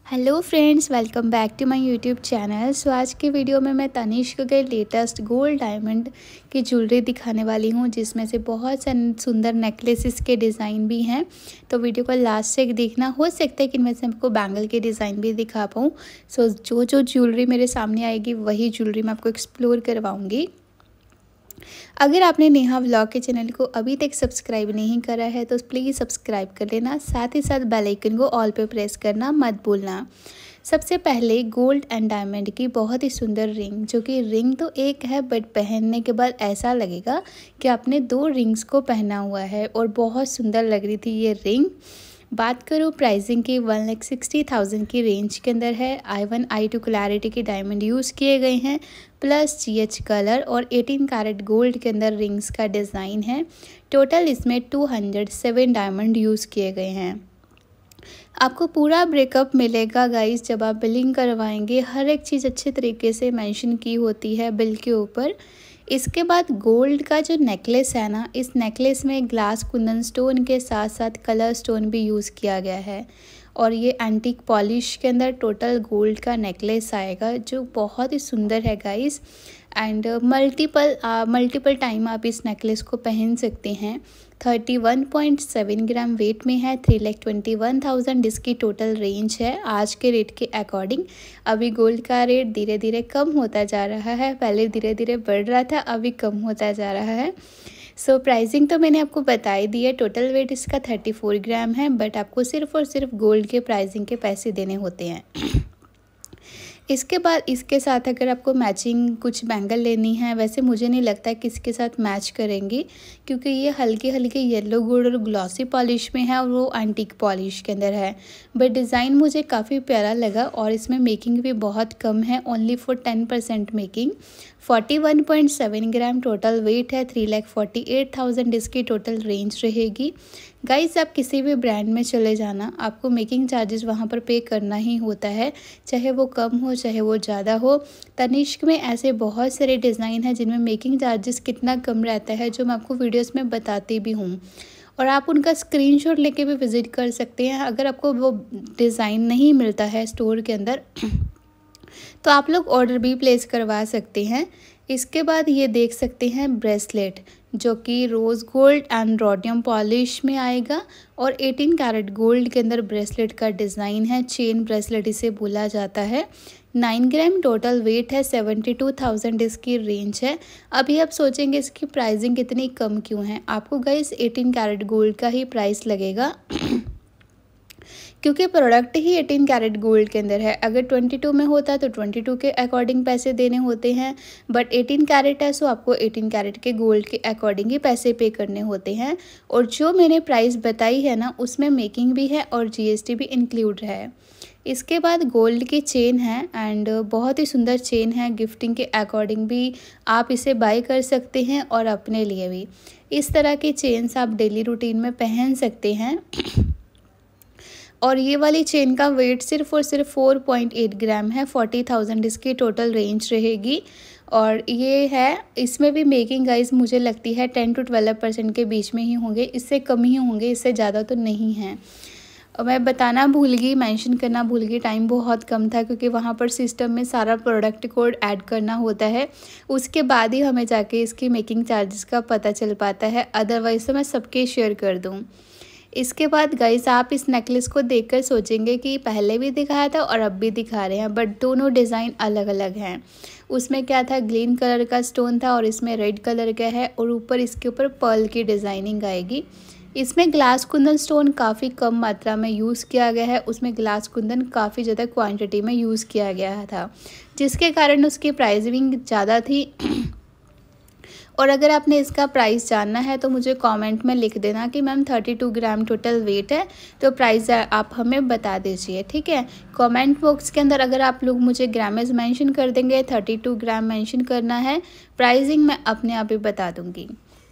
Hello friends, welcome back to my YouTube channel. So आज के video में मैं तनिष्क के लेटेस्ट गोल्ड डायमंड की ज्वेलरी दिखाने वाली हूँ, जिसमें से बहुत सुंदर नेकलेसेस के डिज़ाइन भी हैं। तो वीडियो को लास्ट तक देखना। हो सकता है कि इनमें से आपको बैंगल के डिज़ाइन भी दिखा पाऊँ। सो जो ज्वेलरी मेरे सामने आएगी वही ज्वेलरी मैं आपको एक्सप्लोर करवाऊँगी। अगर आपने नेहा व्लॉग के चैनल को अभी तक सब्सक्राइब नहीं करा है तो प्लीज़ सब्सक्राइब कर लेना, साथ ही साथ बेल आइकन को ऑल पे प्रेस करना मत भूलना। सबसे पहले गोल्ड एंड डायमंड की बहुत ही सुंदर रिंग, जो कि रिंग तो एक है बट पहनने के बाद ऐसा लगेगा कि आपने 2 रिंग्स को पहना हुआ है और बहुत सुंदर लग रही थी ये रिंग। बात करूँ प्राइसिंग की, 1,60,000 की रेंज के अंदर है। I1 I2 क्लैरिटी के डायमंड यूज़ किए गए हैं, प्लस GH कलर और 18 कैरेट गोल्ड के अंदर रिंग्स का डिज़ाइन है। टोटल इसमें 207 डायमंड यूज़ किए गए हैं। आपको पूरा ब्रेकअप मिलेगा गाइस जब आप बिलिंग करवाएंगे। हर एक चीज़ अच्छे तरीके से मेंशन की होती है बिल के ऊपर। इसके बाद गोल्ड का जो नेकलेस है ना, इस नेकलेस में ग्लास कुंदन स्टोन के साथ साथ कलर स्टोन भी यूज़ किया गया है और ये एंटीक पॉलिश के अंदर टोटल गोल्ड का नेकलेस आएगा, जो बहुत ही सुंदर है गाइस। एंड मल्टीपल टाइम आप इस नेकलेस को पहन सकते हैं। 31.7 ग्राम वेट में है। 3,21,000 इसकी टोटल रेंज है आज के रेट के अकॉर्डिंग। अभी गोल्ड का रेट धीरे धीरे कम होता जा रहा है, पहले धीरे धीरे बढ़ रहा था, अभी कम होता जा रहा है। सो प्राइसिंग तो मैंने आपको बताई दी है। टोटल वेट इसका 34 ग्राम है, बट आपको सिर्फ और सिर्फ गोल्ड के प्राइसिंग के पैसे देने होते हैं। इसके बाद इसके साथ अगर आपको मैचिंग कुछ बैंगल लेनी है, वैसे मुझे नहीं लगता कि इसके साथ मैच करेंगी, क्योंकि ये हल्के हल्के येलो गोल्ड और ग्लॉसी पॉलिश में है और वो एंटीक पॉलिश के अंदर है। बट डिज़ाइन मुझे काफ़ी प्यारा लगा और इसमें मेकिंग भी बहुत कम है, only for 10% making. 41.7 gram total weight है। 3,48,000 इसकी टोटल रेंज रहेगी। गाइस, आप किसी भी ब्रांड में चले जाना, आपको मेकिंग चार्जेस वहाँ पर पे करना ही होता है, चाहे वो कम हो चाहे वो ज़्यादा हो। तनिष्क में ऐसे बहुत सारे डिज़ाइन हैं जिनमें मेकिंग चार्जेस कितना कम रहता है, जो मैं आपको वीडियोस में बताती भी हूँ, और आप उनका स्क्रीनशॉट लेके भी विज़िट कर सकते हैं। अगर आपको वो डिज़ाइन नहीं मिलता है स्टोर के अंदर तो आप लोग ऑर्डर भी प्लेस करवा सकते हैं। इसके बाद ये देख सकते हैं ब्रेसलेट, जो कि rose gold and rhodium polish में आएगा और 18 कैरेट गोल्ड के अंदर ब्रेसलेट का डिज़ाइन है। चेन ब्रेसलेट इसे बोला जाता है। 9 ग्राम टोटल वेट है। 72,000 इसकी रेंज है। अभी आप सोचेंगे इसकी प्राइसिंग इतनी कम क्यों है, आपको गाइस 18 कैरेट गोल्ड का ही प्राइस लगेगा क्योंकि प्रोडक्ट ही 18 कैरेट गोल्ड के अंदर है। अगर 22 में होता तो 22 के अकॉर्डिंग पैसे देने होते हैं, बट 18 कैरेट है, सो आपको 18 कैरेट के गोल्ड के अकॉर्डिंग ही पैसे पे करने होते हैं। और जो मैंने प्राइस बताई है ना, उसमें मेकिंग भी है और GST भी इंक्लूड है। इसके बाद गोल्ड की चेन है एंड बहुत ही सुंदर चेन है। गिफ्टिंग के अकॉर्डिंग भी आप इसे बाय कर सकते हैं और अपने लिए भी। इस तरह की चेन्स आप डेली रूटीन में पहन सकते हैं। और ये वाली चेन का वेट सिर्फ और सिर्फ 4.8 ग्राम है। 40,000 इसकी टोटल रेंज रहेगी। और ये है, इसमें भी मेकिंग गाइस मुझे लगती है 10 to 12% के बीच में ही होंगे, इससे कम ही होंगे, इससे ज़्यादा तो नहीं है। और मैं बताना भूल गई, मेंशन करना भूल गई, टाइम बहुत कम था क्योंकि वहाँ पर सिस्टम में सारा प्रोडक्ट कोड ऐड करना होता है, उसके बाद ही हमें जाके इसकी मेकिंग चार्जेस का पता चल पाता है, अदरवाइज़ तो मैं सबके शेयर कर दूँ। इसके बाद गाइस, आप इस नेकलेस को देखकर सोचेंगे कि पहले भी दिखाया था और अब भी दिखा रहे हैं, बट दोनों डिज़ाइन अलग अलग हैं। उसमें क्या था, ग्रीन कलर का स्टोन था और इसमें रेड कलर का है और ऊपर इसके ऊपर पर्ल की डिज़ाइनिंग आएगी। इसमें ग्लास कुंदन स्टोन काफ़ी कम मात्रा में यूज़ किया गया है, उसमें ग्लास कुंदन काफ़ी ज़्यादा क्वांटिटी में यूज़ किया गया था, जिसके कारण उसकी प्राइसिंग ज़्यादा थी। और अगर आपने इसका प्राइस जानना है तो मुझे कमेंट में लिख देना कि मैम 32 ग्राम टोटल वेट है, तो प्राइस आप हमें बता दीजिए, ठीक है। कमेंट बॉक्स के अंदर अगर आप लोग मुझे ग्रामेज मेंशन कर देंगे, 32 ग्राम मेंशन करना है, प्राइसिंग मैं अपने आप ही बता दूंगी।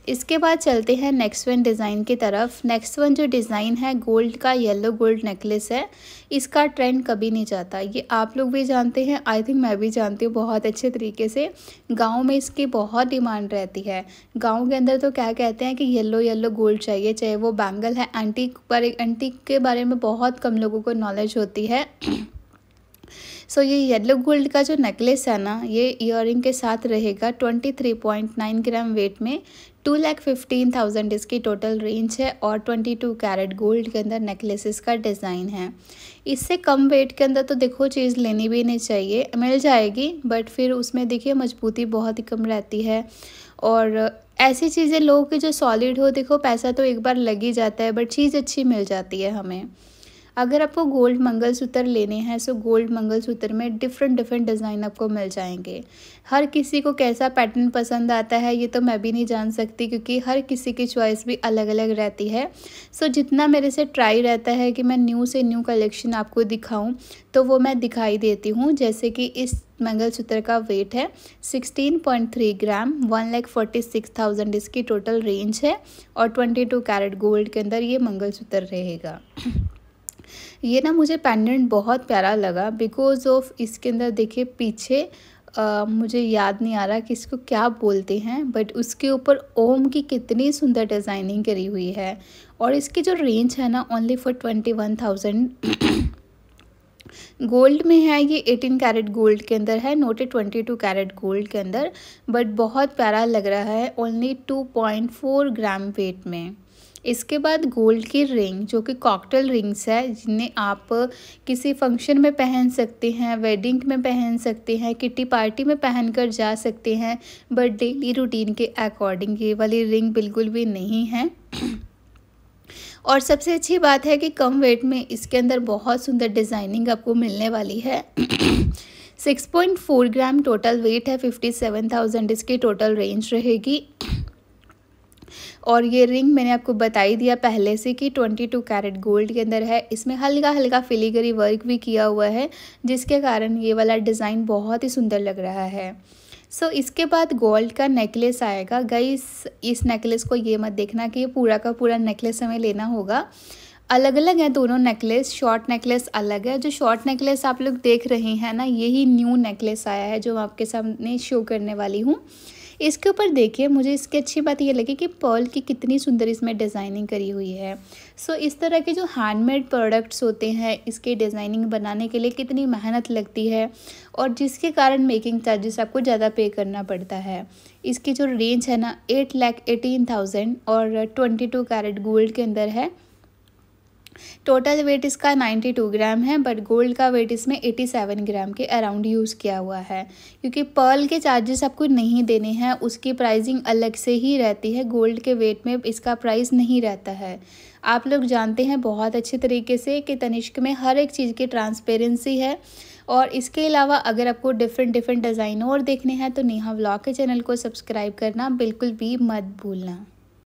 इसके बाद चलते हैं नेक्स्ट वन डिज़ाइन की तरफ। नेक्स्ट वन जो डिज़ाइन है, गोल्ड का येलो गोल्ड नेकलेस है। इसका ट्रेंड कभी नहीं जाता, ये आप लोग भी जानते हैं, आई थिंक मैं भी जानती हूँ बहुत अच्छे तरीके से। गांव में इसकी बहुत डिमांड रहती है। गांव के अंदर तो क्या कहते हैं कि येलो येलो गोल्ड चाहिए, चाहे वो बैंगल है। एंटीक के बारे में बहुत कम लोगों को नॉलेज होती है। सो ये येलो गोल्ड का जो नेकलेस है ना, ये ईयरिंग के साथ रहेगा 23.9 ग्राम वेट में। 2,15,000 इसकी टोटल रेंज है और 22 कैरेट गोल्ड के अंदर नेकलेसेस का डिज़ाइन है। इससे कम वेट के अंदर तो देखो चीज़ लेनी भी नहीं चाहिए, मिल जाएगी बट फिर उसमें देखिए मजबूती बहुत ही कम रहती है। और ऐसी चीज़ें लो कि जो सॉलिड हो, देखो पैसा तो एक बार लग ही जाता है बट चीज़ अच्छी मिल जाती है हमें। अगर आपको गोल्ड मंगलसूत्र लेने हैं सो गोल्ड मंगलसूत्र में डिफरेंट डिज़ाइन आपको मिल जाएंगे। हर किसी को कैसा पैटर्न पसंद आता है ये तो मैं भी नहीं जान सकती, क्योंकि हर किसी की चॉइस भी अलग अलग रहती है। सो जितना मेरे से ट्राई रहता है कि मैं न्यू से न्यू कलेक्शन आपको दिखाऊं तो वो मैं दिखाई देती हूँ। जैसे कि इस मंगलसूत्र का वेट है 16.3 ग्राम, 1,46,000 इसकी टोटल रेंज है और 22 कैरेट गोल्ड के अंदर ये मंगलसूत्र रहेगा। ये ना मुझे पेंडेंट बहुत प्यारा लगा बिकॉज ऑफ इसके अंदर देखिए पीछे मुझे याद नहीं आ रहा कि इसको क्या बोलते हैं, बट उसके ऊपर ओम की कितनी सुंदर डिज़ाइनिंग करी हुई है। और इसकी जो रेंज है ना ओनली फॉर 21,000 गोल्ड में है। ये 18 कैरेट गोल्ड के अंदर है, नोटेड 22 कैरेट गोल्ड के अंदर, बट बहुत प्यारा लग रहा है ओनली 2.4 ग्राम वेट में। इसके बाद गोल्ड की रिंग जो कि कॉकटेल रिंग्स है, जिन्हें आप किसी फंक्शन में पहन सकते हैं, वेडिंग में पहन सकते हैं, किटी पार्टी में पहनकर जा सकते हैं, बट डेली रूटीन के अकॉर्डिंग ये वाली रिंग बिल्कुल भी नहीं है। और सबसे अच्छी बात है कि कम वेट में इसके अंदर बहुत सुंदर डिज़ाइनिंग आपको मिलने वाली है। 6.4 ग्राम टोटल वेट है, 57,000 इसकी टोटल रेंज रहेगी। और ये रिंग मैंने आपको बता ही दिया पहले से कि 22 कैरेट गोल्ड के अंदर है। इसमें हल्का हल्का फिलीग्री वर्क भी किया हुआ है, जिसके कारण ये वाला डिज़ाइन बहुत ही सुंदर लग रहा है। सो इसके बाद गोल्ड का नेकलेस आएगा। गाइस इस नेकलेस को ये मत देखना कि ये पूरा का पूरा नेकलेस हमें लेना होगा, अलग अलग है दोनों नेकलेस। शॉर्ट नेकलेस अलग है, जो शॉर्ट नेकलेस आप लोग देख रहे हैं ना, यही न्यू नेकलेस आया है जो मैं आपके सामने शो करने वाली हूँ। इसके ऊपर देखिए, मुझे इसकी अच्छी बात ये लगी कि पर्ल की कितनी सुंदर इसमें डिज़ाइनिंग करी हुई है। सो इस तरह के जो हैंडमेड प्रोडक्ट्स होते हैं, इसके डिज़ाइनिंग बनाने के लिए कितनी मेहनत लगती है और जिसके कारण मेकिंग चार्जेस आपको ज़्यादा पे करना पड़ता है। इसकी जो रेंज है ना 8,18,000 और 22 कैरेट गोल्ड के अंदर है। टोटल वेट इसका 92 ग्राम है, बट गोल्ड का वेट इसमें 87 ग्राम के अराउंड यूज़ किया हुआ है। क्योंकि पर्ल के चार्जेस आपको नहीं देने हैं, उसकी प्राइसिंग अलग से ही रहती है। गोल्ड के वेट में इसका प्राइस नहीं रहता है। आप लोग जानते हैं बहुत अच्छे तरीके से कि तनिष्क में हर एक चीज़ की ट्रांसपेरेंसी है। और इसके अलावा अगर आपको डिफरेंट डिज़ाइन और देखने हैं तो नेहा व्लॉग के चैनल को सब्सक्राइब करना बिल्कुल भी मत भूलना।